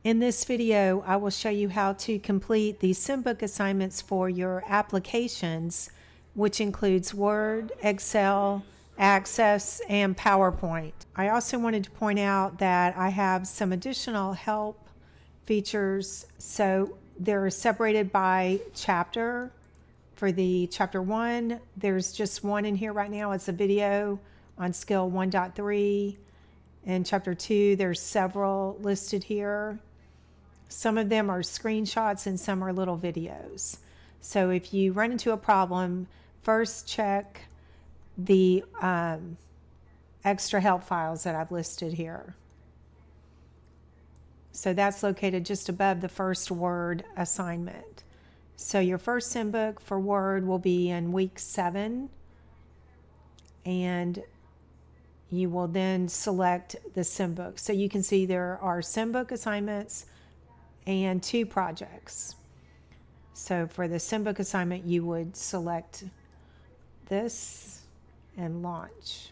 In this video, I will show you how to complete the SimBook assignments for your applications, which includes Word, Excel, Access, and PowerPoint. I also wanted to point out that I have some additional help features. So they're separated by chapter. For the chapter 1, there's just one in here right now. It's a video on skill 1.3. In chapter 2, there's several listed here. Some of them are screenshots and some are little videos. So if you run into a problem, first check the extra help files that I've listed here. So that's located just above the first Word assignment. So your first SimBook for Word will be in week 7, and you will then select the SimBook. So you can see there are SimBook assignments and 2 projects. So for the SimBook assignment, you would select this and launch.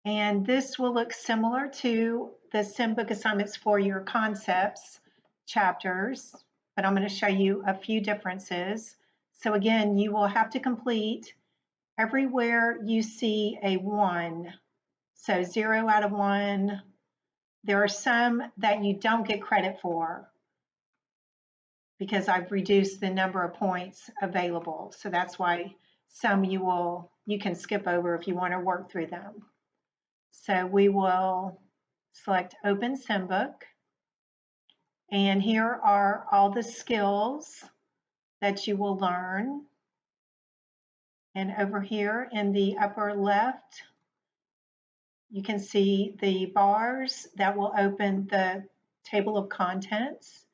And this will look similar to the SimBook assignments for your concepts chapters, but I'm going to show you a few differences. So again, you will have to complete everywhere you see a 1. So 0 out of 1. There are some that you don't get credit for because I've reduced the number of points available. So that's why some you can skip over if you want to work through them. So we will select Open SimBook. And here are all the skills that you will learn. And over here in the upper left, you can see the bars that will open the table of contents.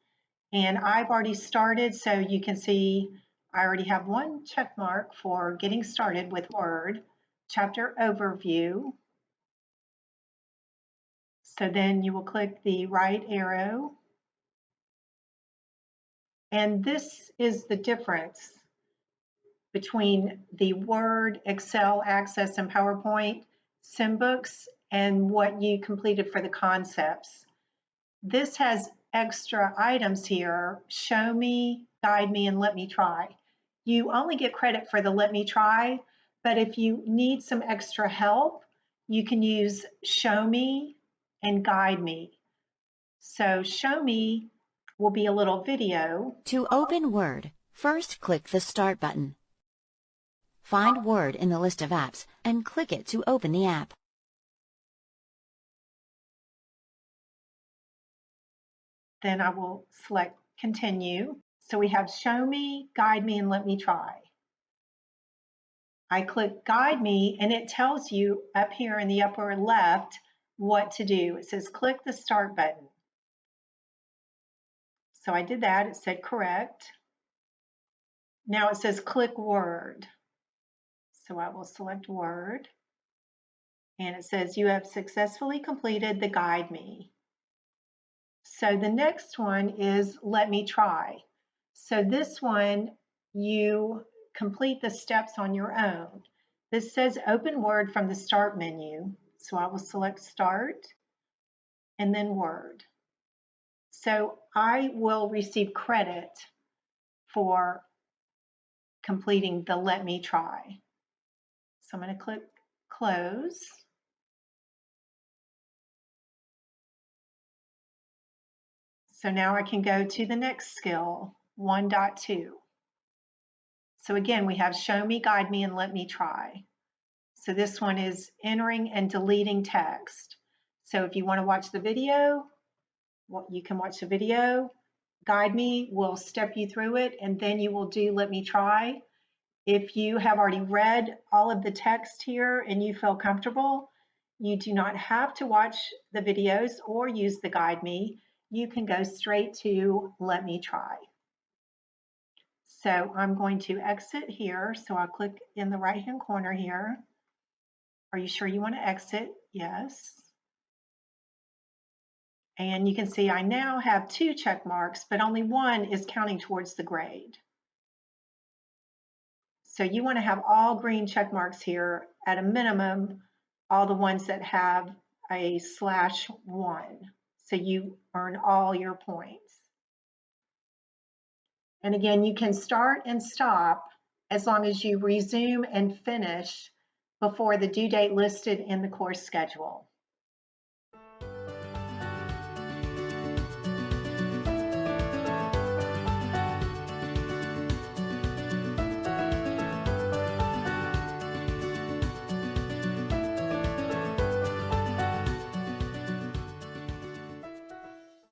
And I've already started, so you can see I already have 1 check mark for getting started with Word. Chapter Overview. So then you will click the right arrow. And this is the difference between the Word, Excel, Access, and PowerPoint SimBooks and what you completed for the concepts. This has extra items here: show me, guide me, and let me try. You only get credit for the let me try, but if you need some extra help, you can use show me and guide me. So show me will be a little video. To open Word, first click the Start button. Find Word in the list of apps and click it to open the app. Then I will select Continue. So we have Show Me, Guide Me, and Let Me Try. I click Guide Me, and it tells you up here in the upper left what to do. It says click the Start button. So I did that. It said correct. Now it says click Word. So I will select Word. And it says you have successfully completed the Guide Me. So the next one is Let Me Try. So this one, you complete the steps on your own. This says open Word from the Start menu. So I will select Start and then Word. So I will receive credit for completing the Let Me Try. So I'm going to click Close. So now I can go to the next skill, 1.2. So again, we have Show Me, Guide Me, and Let Me Try. So this one is entering and deleting text. So if you want to watch the video, you can watch the video. Guide Me will step you through it, and then you will do Let Me Try. If you have already read all of the text here and you feel comfortable, you do not have to watch the videos or use the Guide Me. You can go straight to Let Me Try. So I'm going to exit here. So I'll click in the right-hand corner here. Are you sure you want to exit? Yes. And you can see I now have 2 check marks, but only 1 is counting towards the grade. So you want to have all green check marks here at a minimum all the ones that have a /1. So you earn all your points. And again, you can start and stop as long as you resume and finish before the due date listed in the course schedule.